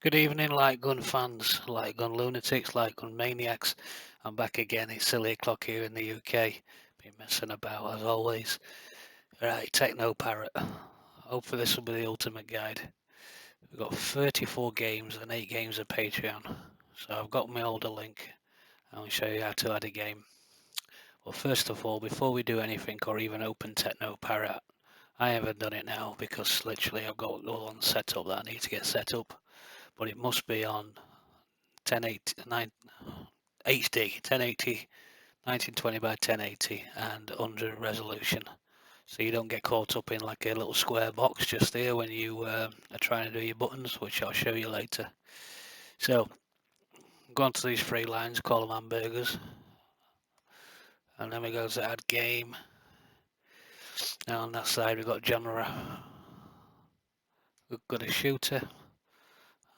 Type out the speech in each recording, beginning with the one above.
Good evening, light gun fans, light gun lunatics, light gun maniacs. I'm back again. It's silly o'clock here in the UK. Been messing about as always. Right, TechnoParrot. Hopefully this will be the ultimate guide. We've got 34 games and 8 games of Patreon. So I've got my older link. I'll show you how to add a game. Well, first of all, before we do anything or even open TechnoParrot, I haven't done it now because literally I've got all on setup that I need to get set up. But it must be on 1080, HD, 1080, 1920 by 1080 and under resolution. So you don't get caught up in like a little square box just there when you are trying to do your buttons, which I'll show you later. So go on to these 3 lines, call them hamburgers. And then we go to add game. Now on that side we've got genre. We've got a shooter.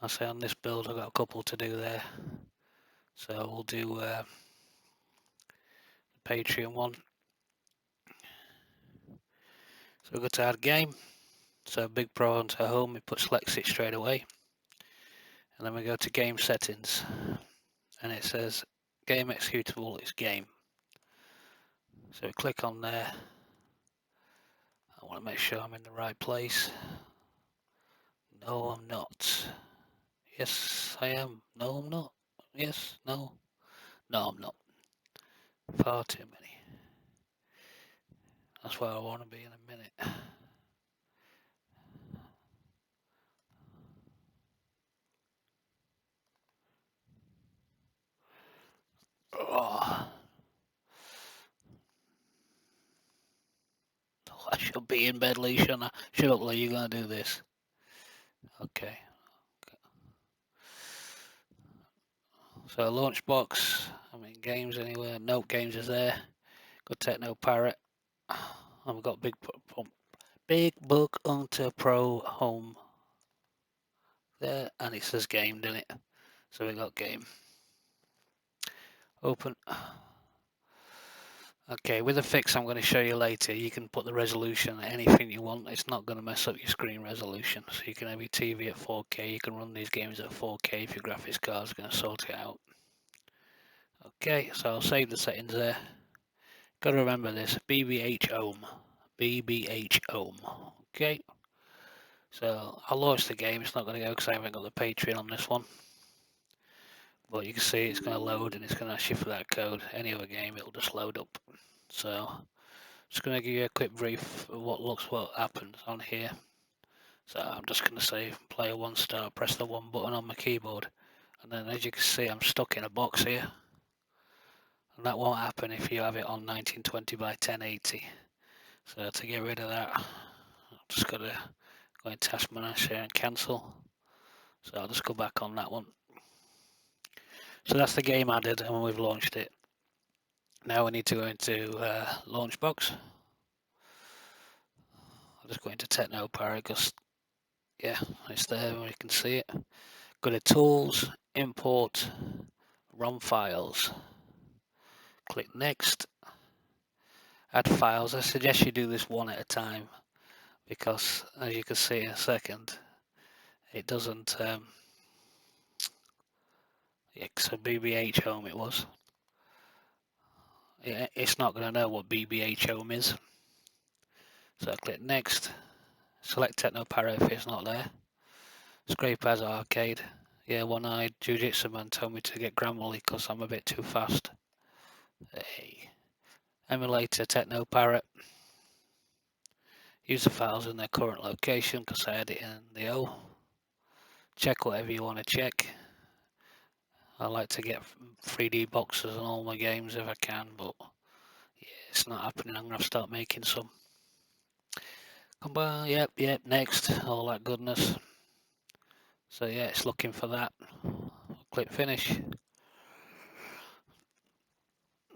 I say on this build I've got a couple to do there. So we'll do the Patreon one. So we've got to add game. So Big Pro onto home, we put select it straight away. And then we go to game settings. And it says game executable is game. So we click on there. I want to make sure I'm in the right place. No, I'm not. Yes, I am. No, I'm not. Yes, no. No, I'm not. Far too many. That's where I want to be in a minute. Oh. I should be in bed, Lee, shouldn't I? Shut up, Lee, you're going to do this. Okay. So Launchbox, I'm in games anywhere. No, games is there. Got TechnoParrot. I've got Big Book onto Pro Home there, and it says game, doesn't it? So we got game. Open. Okay, with a fix I'm going to show you later, you can put the resolution at anything you want. It's not going to mess up your screen resolution. So you can have your TV at 4K. You can run these games at 4K if your graphics card's going to sort it out. Okay, so I'll save the settings there. Got to remember this, BBH Home. BBH Home. Okay. So I'll launch the game. It's not going to go because I haven't got the Patreon on this one. But you can see it's going to load and it's going to ask you for that code. Any other game, it'll just load up. So just going to give you a quick brief of what happens on here. So I'm just going to say player 1 start, press the 1 button on my keyboard. And then as you can see, I'm stuck in a box here. And that won't happen if you have it on 1920 by 1080. So to get rid of that, I've just got to go in Task Manager and cancel. So I'll just go back on that one. So that's the game added and we've launched it. Now we need to go into Launchbox. I'll just go into TechnoParrot because, yeah, it's there where you can see it. Go to Tools, Import, ROM Files. Click Next. Add files. I suggest you do this one at a time because, as you can see in a second, it doesn't. Yeah, so BBH Home it was. It's not going to know what BBH Home is. So I click Next. Select TechnoParrot if it's not there. Scrape as Arcade. Yeah, one-eyed Jiu-Jitsu man told me to get Grammarly because I'm a bit too fast. Hey. Emulator TechnoParrot. Use the files in their current location because I had it in the O. Check whatever you want to check. I like to get 3D boxes on all my games if I can, but yeah, it's not happening. I'm going to start making some. Combine, yep, next, all that goodness. So yeah, it's looking for that. Click finish.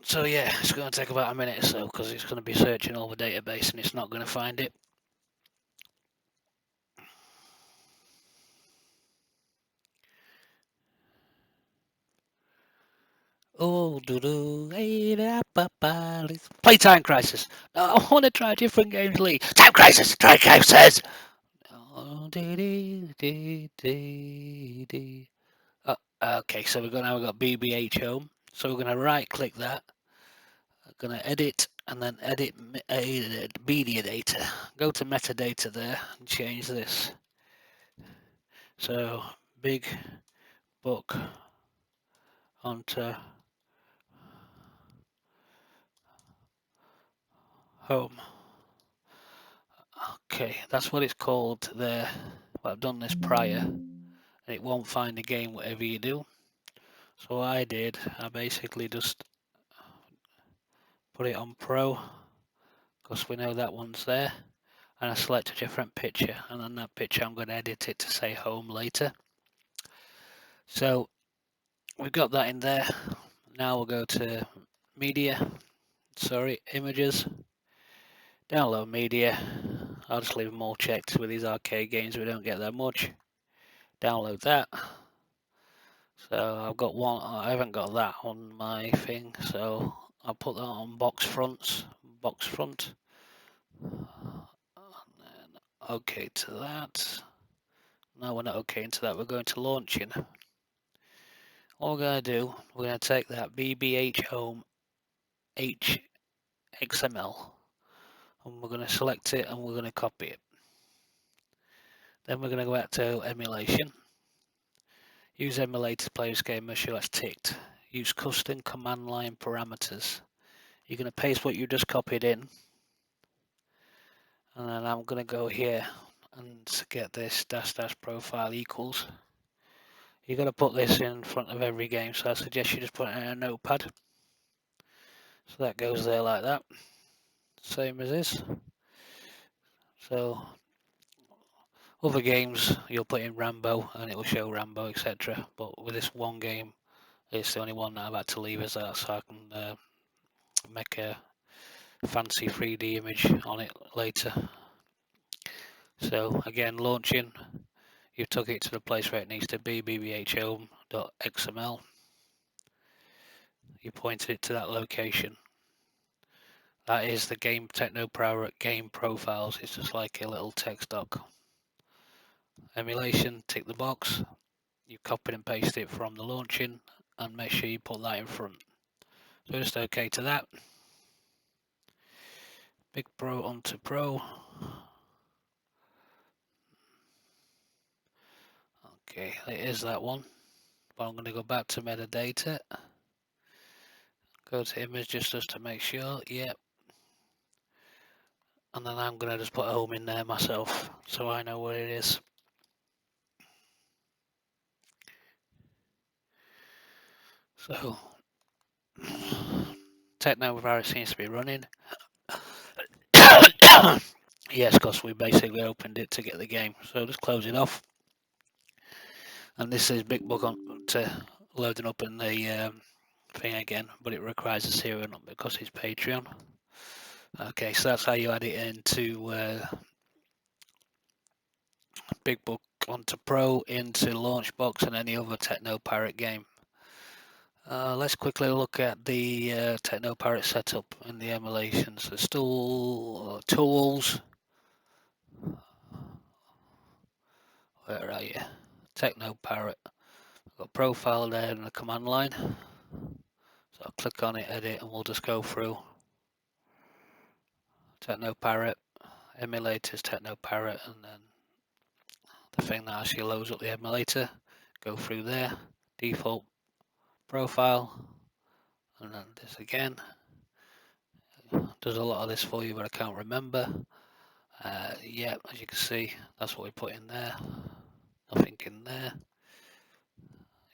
So yeah, it's going to take about a minute or so because it's going to be searching all the database and it's not going to find it. Oh, hey, Playtime Crisis. No, I want to try different games, Lee. Time Crisis, Time Crisis. Oh, okay, so we've got BBH home. So we're going to right click that. We're going to edit and then edit media data. Go to metadata there and change this. So big book onto home. Okay, that's what it's called there. But I've done this prior and it won't find the game whatever you do. So what I did, I basically just put it on Pro because we know that one's there, and I select a different picture, and on that picture I'm going to edit it to say home later. So we've got that in there. Now we'll go to images, download media. I'll just leave them all checked. With these arcade games we don't get that much. Download that. So I've got one, I haven't got that on my thing, so I'll put that on box front. And then OK to that. No, we're not OK into that, we're going to launching. All we're going to do, we're going to take that BBH home XML and we're going to select it and we're going to copy it. Then we're going to go back to emulation. Use emulators, players game, make sure that's ticked. Use custom command line parameters. You're going to paste what you just copied in. And then I'm going to go here and get this dash profile equals. You're going to put this in front of every game, so I suggest you just put it in a notepad. So that goes there like that. Same as this. So other games you'll put in Rambo and it will show Rambo, etc. But with this one game, it's the only one that I've had to leave as that, so I can make a fancy 3D image on it later. So again, launching, you've took it to the place where it needs to be, BBHome.xml. You pointed it to that location. That is the game TechnoParrot game profiles. It's just like a little text doc. Emulation, tick the box. You copy and paste it from the launching and make sure you put that in front. So just OK to that. Big Pro onto Pro. Okay, it is that one. But I'm going to go back to metadata. Go to image just to make sure. Yep. And then I'm going to just put home in there myself so I know what it is. So TechnoParrot seems to be running. Yes, because we basically opened it to get the game. So just close it off. And this is Big Book on to loading up in the thing again, but it requires a serial number because it's Patreon. Okay, so that's how you add it into Big Book onto Pro, into Launchbox and any other TechnoParrot game. Let's quickly look at the TechnoParrot setup in the emulations. There's still tools. Where are you? TechnoParrot. I've got profile there in the command line. So I'll click on it, edit, and we'll just go through TechnoParrot, emulators, TechnoParrot, and then the thing that actually loads up the emulator. Go through there, default profile, and then this again. Does a lot of this for you, but I can't remember. Yeah, as you can see, that's what we put in there. Nothing in there.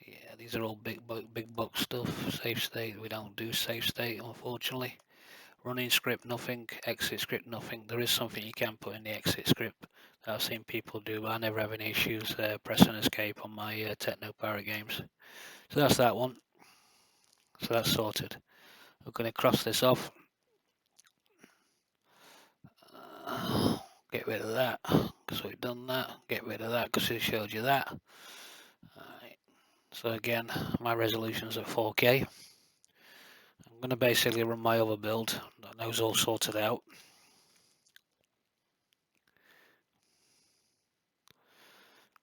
Yeah, these are all big book stuff. Save state, we don't do save state, unfortunately. Running script, nothing. Exit script, nothing. There is something you can put in the exit script that I've seen people do, but I never have any issues pressing escape on my TechnoParrot games. So that's that one. So that's sorted. We're going to cross this off. Get rid of that because we've done that. Get rid of that because it showed you that. Right. So again, my resolution's at 4K. I'm going to basically run my other build. That knows all sorted out.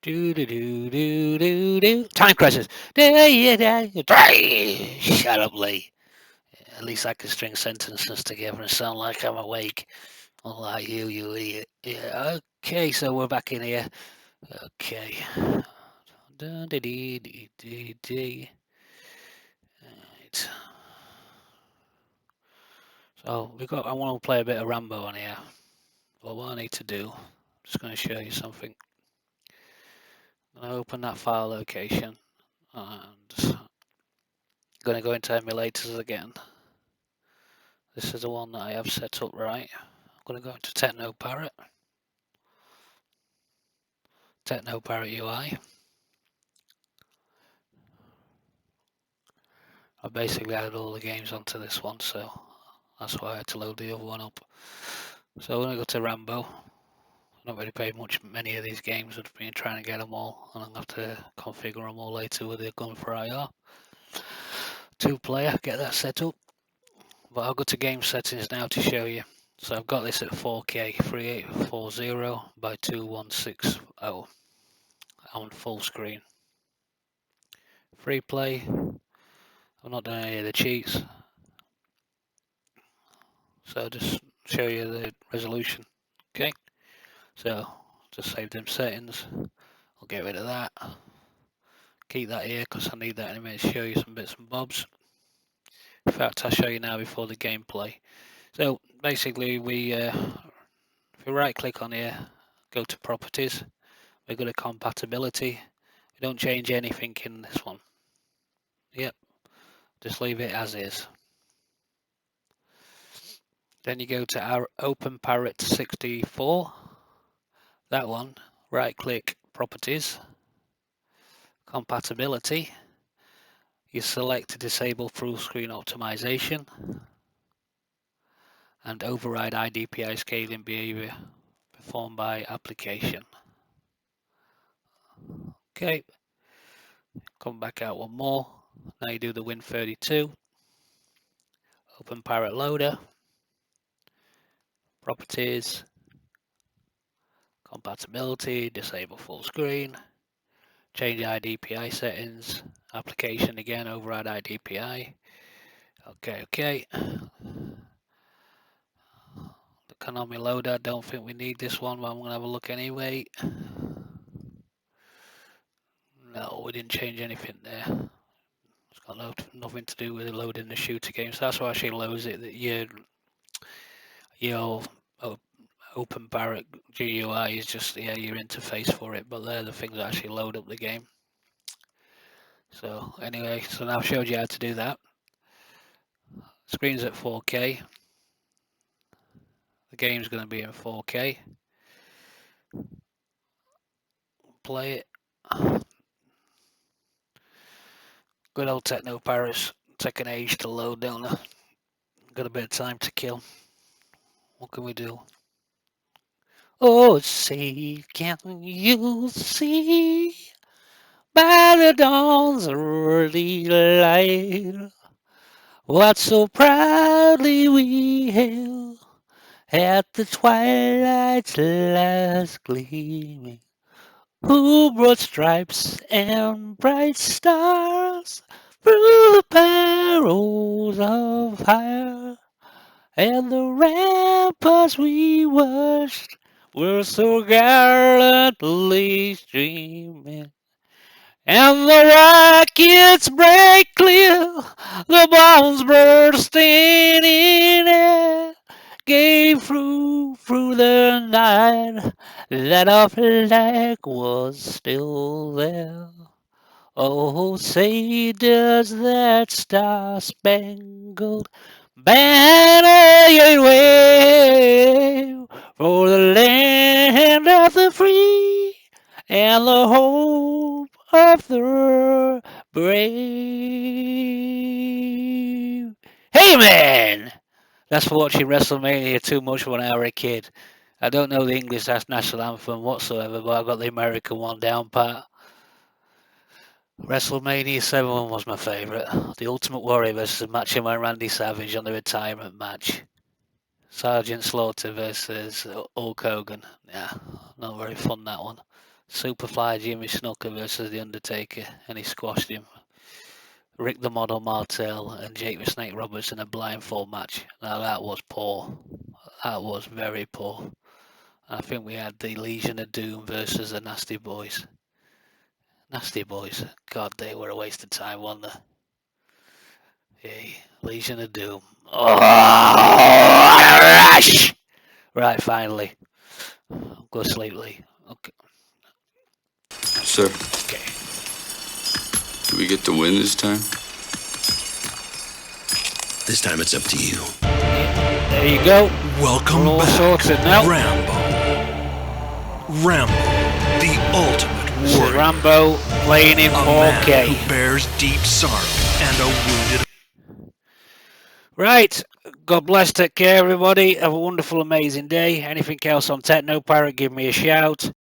Do do do do do do. Time crisis. Shut up, Lee. At least I can string sentences together and sound like I'm awake. Unlike you, you idiot. Yeah. Okay, so we're back in here. Okay. Right. So we got. I want to play a bit of Rambo on here. But what I need to do, I'm just going to show you something. I'm going to open that file location and I'm going to go into Emulators again. This is the one that I have set up right. I'm going to go into TechnoParrot. TechnoParrot UI. I basically added all the games onto this one, so that's why I had to load the other one up. So when I go to Rambo, I've not really played many of these games. I've been trying to get them all, and I'm going to have to configure them all later with the gun for IR. 2-player, get that set up. But I'll go to game settings now to show you. So I've got this at 4K 3840 by 2160 on full screen. Free play. I've not done any of the cheats. So I'll just show you the resolution. Okay. So just save them settings. I'll get rid of that. Keep that here because I need that in a minute to show you some bits and bobs. In fact, I'll show you now before the gameplay. So basically if we right click on here, go to properties, we go to compatibility. We don't change anything in this one. Yep, just leave it as is. Then you go to our TechnoParrot.64. That one, right click properties, compatibility. You select disable full screen optimization and override IDPI scaling behavior performed by application. Okay, come back out one more. Now you do the Win32. Open Parrot Loader, properties, compatibility, disable full screen, change IDPI settings, application again, override IDPI. Okay. The Konami loader, don't think we need this one, but I'm going to have a look anyway. No, we didn't change anything there. It's got nothing to do with loading the shooter games. That's what actually loads it. That your Open Parrot GUI is just your interface for it, but they're the things that actually load up the game. So anyway, so now I've showed you how to do that. Screen's at 4K. The game's going to be in 4K. Play it. Good old TechnoParrots take an age to load, don't they? Got a bit of time to kill. What can we do? Oh, say, can you see by the dawn's early light what so proudly we hailed at the twilight's last gleaming? Who brought stripes and bright stars through the perils of fire? And the ramparts we watched were so gallantly streaming. And the rockets break clear, the bombs bursting in air, gave through the night that our flag was still there. Oh, say does that star-spangled banner yet wave for the land of the free and the hope of the brave? Hey, man! That's for watching WrestleMania too much when I was a kid. I don't know the English national anthem whatsoever, but I've got the American one down pat. WrestleMania 7 was my favourite. The Ultimate Warrior versus Macho Man Randy Savage on the retirement match. Sergeant Slaughter versus Hulk Hogan. Yeah, not very fun, that one. Superfly Jimmy Snuka versus The Undertaker, and he squashed him. Rick the Model Martel and Jake the Snake Roberts in a blindfold match. Now that was poor. That was very poor. I think we had the Legion of Doom versus the Nasty Boys. Nasty Boys. God, they were a waste of time, weren't they? Hey, Legion of Doom. Oh, rush! Right, finally. Go to sleep, Lee. Okay. Sir. Okay. Do we get to win this time? This time it's up to you. There you go. Welcome We're all back, sorted now. Rambo. Rambo, the ultimate This is warrior. Rambo playing in 4K. Man who bears deep sorrow and a wounded. Right. God bless. Take care, everybody. Have a wonderful, amazing day. Anything else on TechnoParrot, give me a shout.